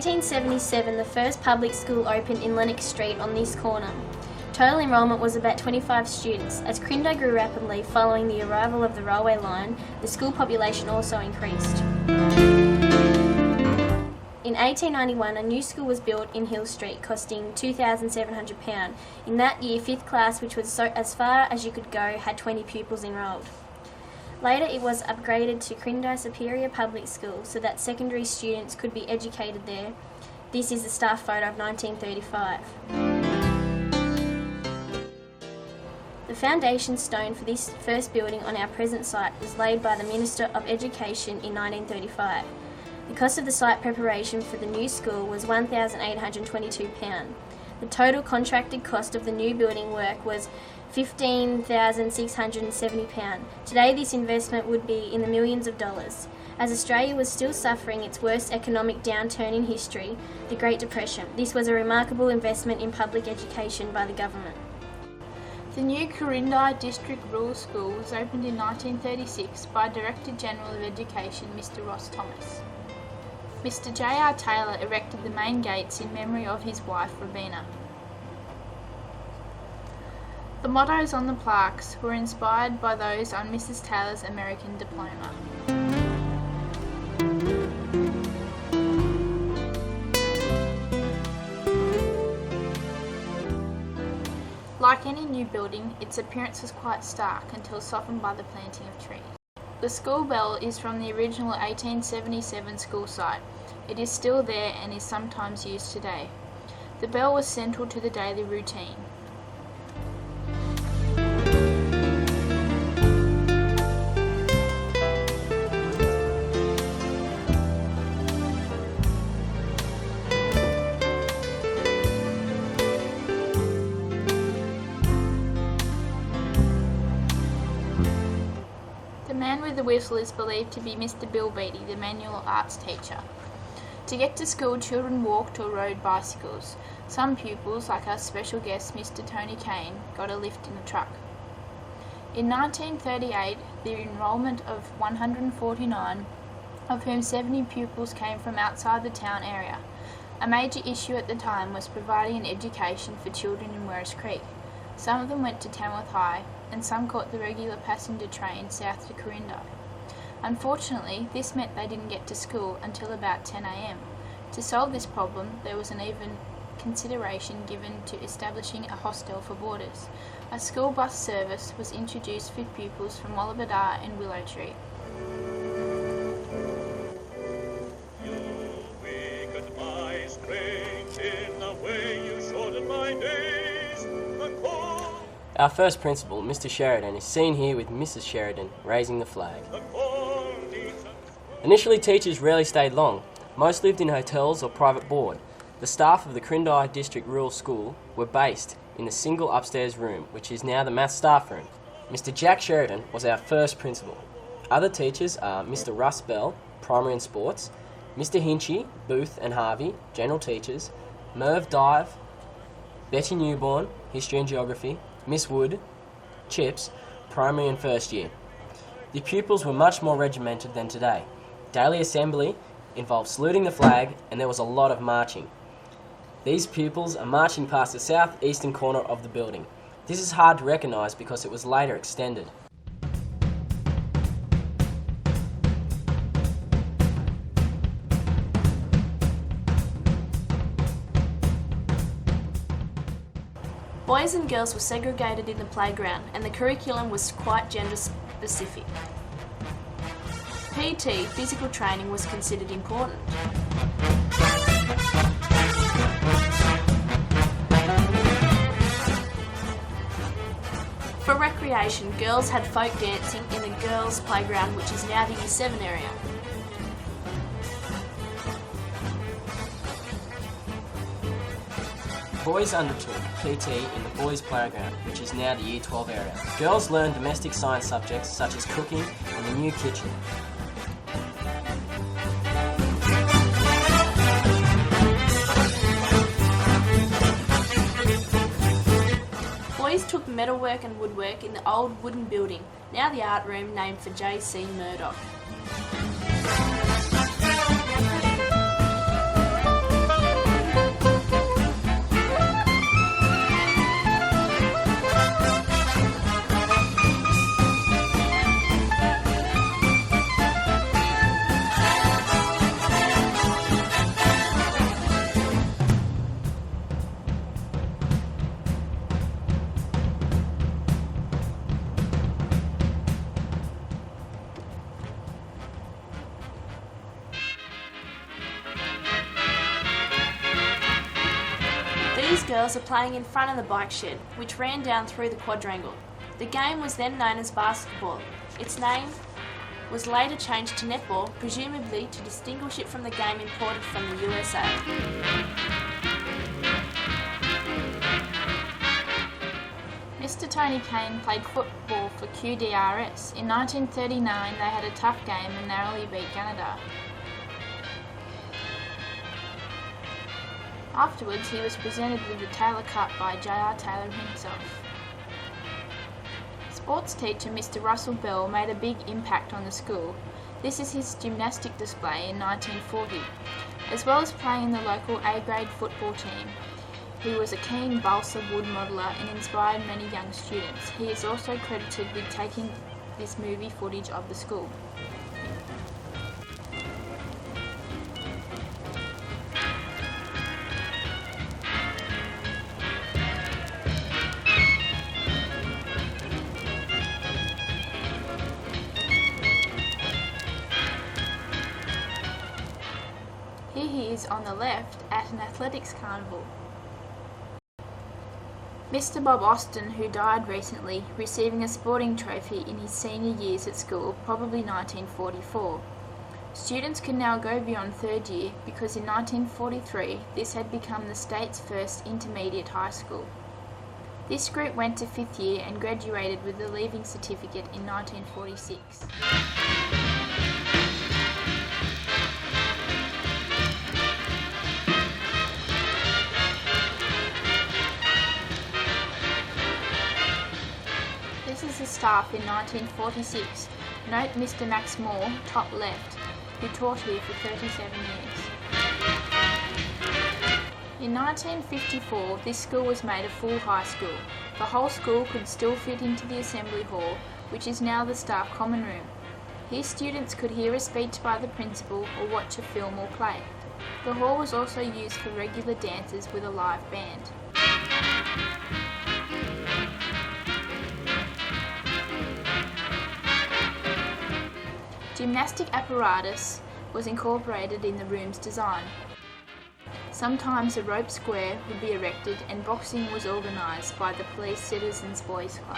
1877, the first public school opened in Lennox Street on this corner. Total enrolment was about 25 students. As Quirindi grew rapidly following the arrival of the railway line, the school population also increased. In 1891, a new school was built in Hill Street, costing £2,700. In that year, 5th class, which was as far as you could go, had 20 pupils enrolled. Later, it was upgraded to Quirindi Superior Public School so that secondary students could be educated there. This is the staff photo of 1935. The foundation stone for this first building on our present site was laid by the Minister of Education in 1935. The cost of the site preparation for the new school was £1,822. The total contracted cost of the new building work was £15,670. Today this investment would be in the millions of dollars. As Australia was still suffering its worst economic downturn in history, the Great Depression, this was a remarkable investment in public education by the government. The new Quirindi District Rural School was opened in 1936 by Director General of Education Mr. Ross Thomas. Mr. J.R. Taylor erected the main gates in memory of his wife Robina. The mottos on the plaques were inspired by those on Mrs. Taylor's American diploma. Like any new building, its appearance was quite stark until softened by the planting of trees. The school bell is from the original 1877 school site. It is still there and is sometimes used today. The bell was central to the daily routine. The man with the whistle is believed to be Mr. Bill Beattie, the manual arts teacher. To get to school, children walked or rode bicycles. Some pupils, like our special guest Mr. Tony Kane, got a lift in a truck. In 1938, the enrolment of 149, of whom 70 pupils came from outside the town area. A major issue at the time was providing an education for children in Werris Creek. Some of them went to Tamworth High, and some caught the regular passenger train south to Quirindi. Unfortunately, this meant they didn't get to school until about 10 a.m. To solve this problem, there was an even consideration given to establishing a hostel for boarders. A school bus service was introduced for pupils from Wollabadar and Willow Tree. Our first principal, Mr. Sheridan, is seen here with Mrs. Sheridan raising the flag. Initially, teachers rarely stayed long. Most lived in hotels or private board. The staff of the Quirindi District Rural School were based in the single upstairs room, which is now the maths staff room. Mr. Jack Sheridan was our first principal. Other teachers are Mr. Russ Bell, Primary and Sports, Mr. Hinchy, Booth and Harvey, General Teachers, Merv Dive, Betty Newborn, History and Geography, Miss Wood, Chips, Primary and First Year. The pupils were much more regimented than today. Daily assembly involved saluting the flag, and there was a lot of marching. These pupils are marching past the south-eastern corner of the building. This is hard to recognise because it was later extended. Boys and girls were segregated in the playground, and the curriculum was quite gender specific. PT, physical training, was considered important. For recreation, girls had folk dancing in the girls' playground, which is now the Year 7 area. Boys undertook PT in the boys' playground, which is now the Year 12 area. Girls learned domestic science subjects such as cooking and the new kitchen. Boys took metalwork and woodwork in the old wooden building, now the art room named for J.C. Murdoch. These girls are playing in front of the bike shed, which ran down through the quadrangle. The game was then known as basketball. Its name was later changed to netball, presumably to distinguish it from the game imported from the USA. Mr. Tony Kane played football for QDRS. In 1939 they had a tough game and narrowly beat Canada. Afterwards he was presented with the Taylor Cup by J.R. Taylor himself. Sports teacher Mr. Russell Bell made a big impact on the school. This is his gymnastic display in 1940. As well as playing in the local A-grade football team, he was a keen balsa wood modeller and inspired many young students. He is also credited with taking this movie footage of the school. Here he is on the left at an athletics carnival. Mr. Bob Austin, who died recently, receiving a sporting trophy in his senior years at school, probably 1944. Students can now go beyond third year because in 1943 this had become the state's first intermediate high school. This group went to fifth year and graduated with a leaving certificate in 1946. This is the staff in 1946. Note Mr. Max Moore, top left, who taught here for 37 years. In 1954, this school was made a full high school. The whole school could still fit into the assembly hall, which is now the staff common room. Here students could hear a speech by the principal or watch a film or play. The hall was also used for regular dances with a live band. Gymnastic apparatus was incorporated in the room's design. Sometimes a rope square would be erected and boxing was organised by the Police Citizens Boys Club.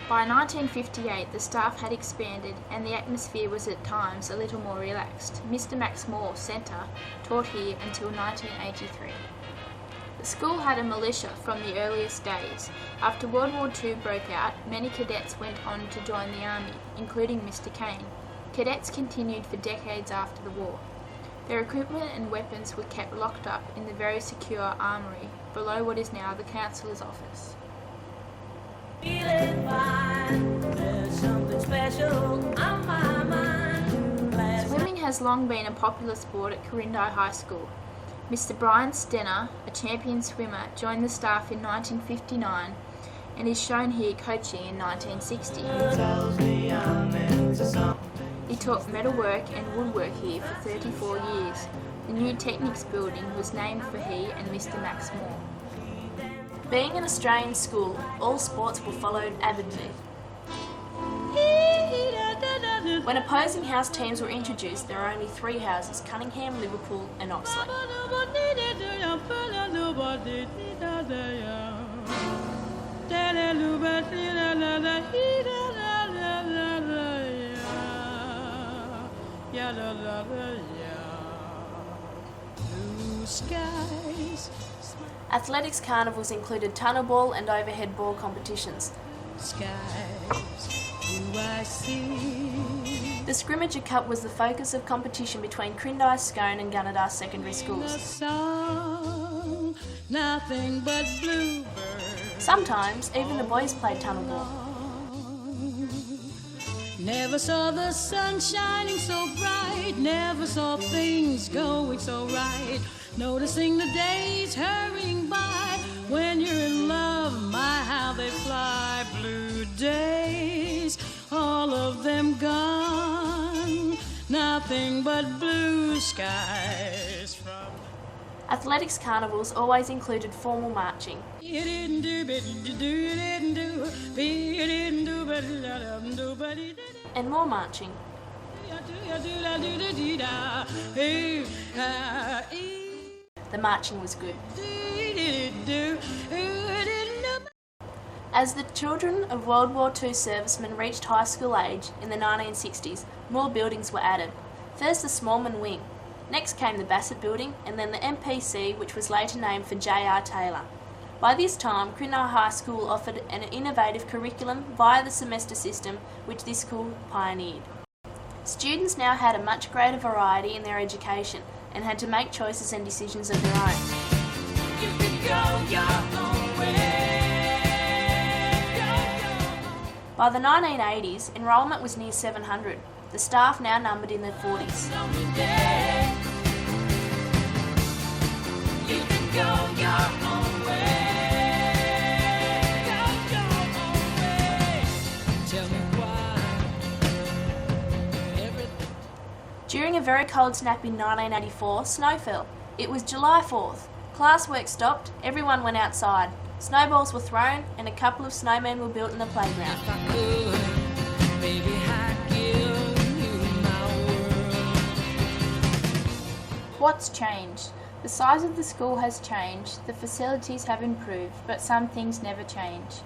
By 1958 the staff had expanded and the atmosphere was at times a little more relaxed. Mr. Max Moore, centre, taught here until 1983. The school had a militia from the earliest days. After World War II broke out, many cadets went on to join the army, including Mr. Kane. Cadets continued for decades after the war. Their equipment and weapons were kept locked up in the very secure armoury below what is now the councillor's office. Swimming has long been a popular sport at Quirindi High School. Mr. Brian Stenner, a champion swimmer, joined the staff in 1959 and is shown here coaching in 1960. He taught metalwork and woodwork here for 34 years. The new Technics building was named for he and Mr. Max Moore. Being an Australian school, all sports were followed avidly. When opposing house teams were introduced, there were only three houses: Cunningham, Liverpool and Oxley. Athletics carnivals included tunnel ball and overhead ball competitions. The Scrimmager Cup was the focus of competition between Quirindi, Scone and Gunnedah secondary schools. Sometimes even the boys played tunnel ball. Never saw the sun shining so bright, never saw things going so right, noticing the days hurrying by, when you're in love, my how they fly, blue days, all of them gone, nothing but blue skies from... Athletics carnivals always included formal marching. And more marching. The marching was good. As the children of World War II servicemen reached high school age in the 1960s, more buildings were added. First the Smallman Wing, next came the Bassett Building, and then the MPC, which was later named for J.R. Taylor. By this time, Quirindi High School offered an innovative curriculum via the semester system, which this school pioneered. Students now had a much greater variety in their education and had to make choices and decisions of their own. You can go your own way. By the 1980s, enrolment was near 700. The staff now numbered in their 40s. You can go your own way. Go your own way. Tell me why. Everything. During a very cold snap in 1984, snow fell. It was July 4th. Classwork stopped, everyone went outside. Snowballs were thrown and a couple of snowmen were built in the playground. If I could, baby, I'd give you my world. What's changed? The size of the school has changed, the facilities have improved, but some things never change.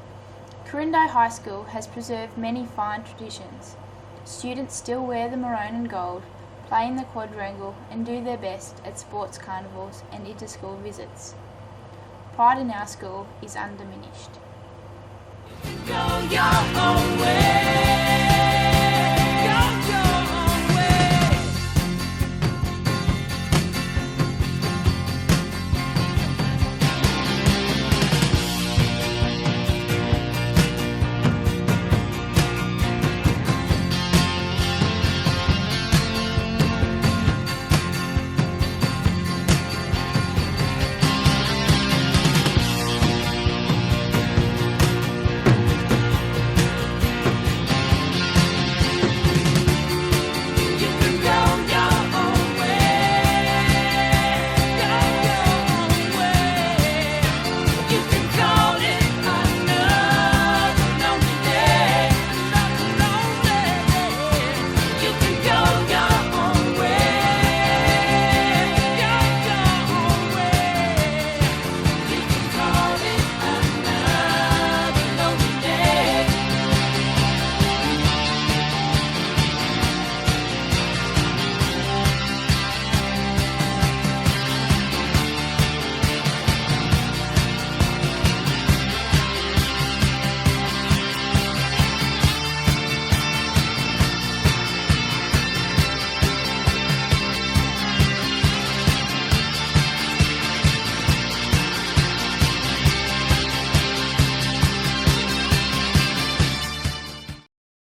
Quirindi High School has preserved many fine traditions. Students still wear the maroon and gold, play in the quadrangle, and do their best at sports carnivals and inter-school visits. Pride in our school is undiminished. Go your own way.